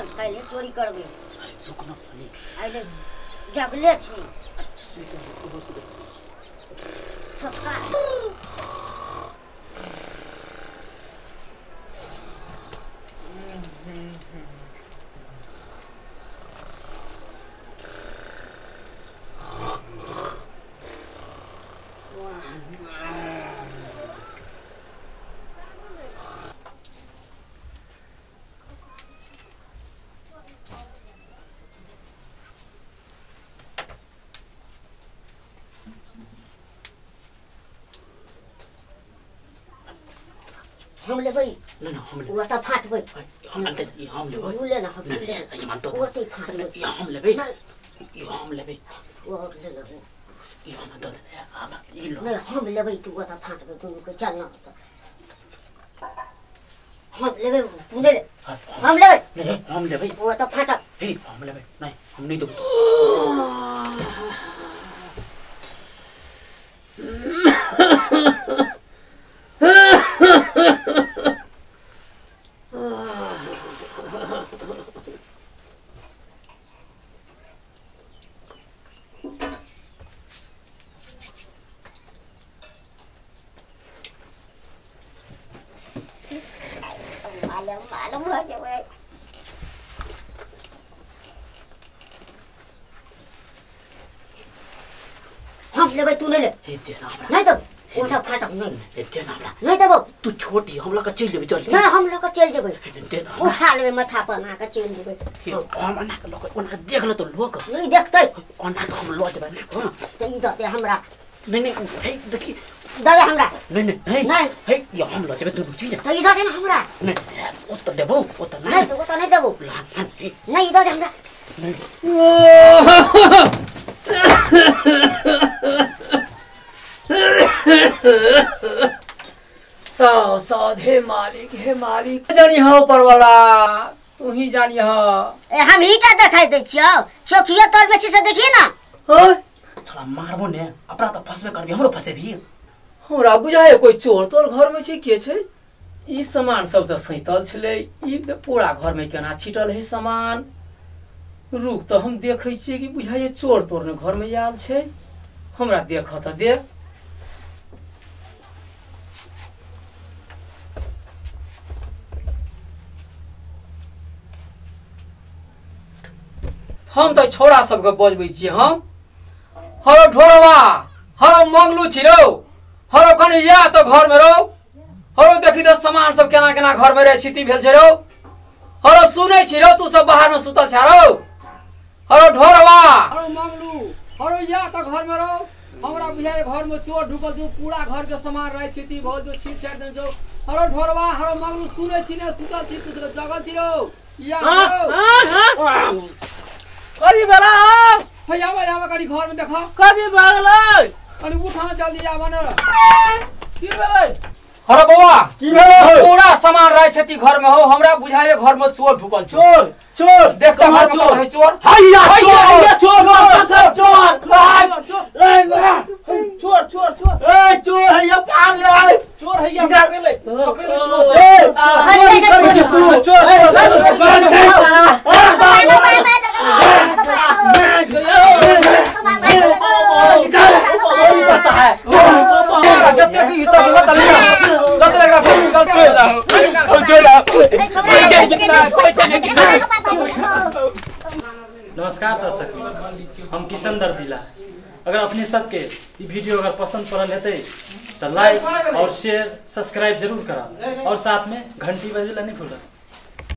फल खाइले चोरी करबे रुक न भने अहिले जगले छी ठक्का हम ले भाई न हम ले वो तो फाट भाई हम ले वो ले ना हम ले ये मान तो वो तो फाट ये हम ले ये हम ले वो ले ना ये हम तो अब ये लो नहीं हम ले भाई तू वो तो फाट भाई तू को चलना होता हम ले भाई तू ले हम ले नहीं हम ले भाई वो तो फाटा हे हम ले भाई नहीं हम नहीं दो मालूम हो जाए हम ले भाई तू ले हे तेरा नहीं तो वो सब फाटा नहीं हे तेरा नहीं तो तू छोटी हम लोग का चल ले चल नहीं हम लोग का चल जेबे तेरा उठा लेबे माथा पर ना का चल जेबे हम ना के लोग उनका देख लो तो लोग नहीं देखते ओना को हम लॉज बना को तो ई दते हमरा नहीं हे देखी दे हमरा नहीं नहीं हे ये हम लॉज बे तू बुझी तो ई दते हमरा नहीं ओ तो देबो ओ तो नहीं तो वो तो नहीं देबो नहीं ई दते हमरा साथ हे मालिक जानी हो ऊपर वाला तू ही जानी हो ए हम ही का दिखाई दे छियो चौकिया तोर में से देखिए ना थोड़ा मारबो ने अपना तो फसबे करबी हमरो फसे भी हमरा बुझाए कोई चोर तोर घर में छै के छै ई सामान सब त सैतल छले ई त पूरा घर में केना छिटल है सामान रुक तो हम देखै छियै कि बुझाए चोर तोर ने घर में आयल छै हमरा देख त दे हम तो छोड़ा सबके बजबै छियै हम हरो ढोरवा हरो मंगलू छिरो हरो कनी या तो घर में रहो हरो देखी तो सामान सब केना केना घर में रहे छिती भेल छै रो हरो सुनै छिरो तू सब बाहर में सुतल छ रो हरो ढोरवा हरो मंगलू हरो या तो घर में रहो हमरा बुझाय घर में चोर ढुकल जो पूरा घर के सामान रहे छिती भो जो छीट छाट देन जो हरो ढोरवा हरो मंगलू सुनै छी ने सुतल छी तू जगल छिरो या करी बेला भैया गाड़ी घर में देखा करी भागलै अनि उठाना जल्दी आवा न की भेलै हरो बाबा की भेलै पूरा सामान रहे छती घर में हो हमरा बुझाए घर में चोर ढुकल छ चोर देखता घर में कौन है चोर हैया चोर ए चोर हैया पार ले चोर हैया पकड़ नमस्कार दर्शक हम किशन दर्दिला अगर अपने सबके ये वीडियो अगर पसंद पड़ल हेतै तो लाइक और शेयर सब्सक्राइब जरूर करा और साथ में घंटी बजेला नहीं भूलना।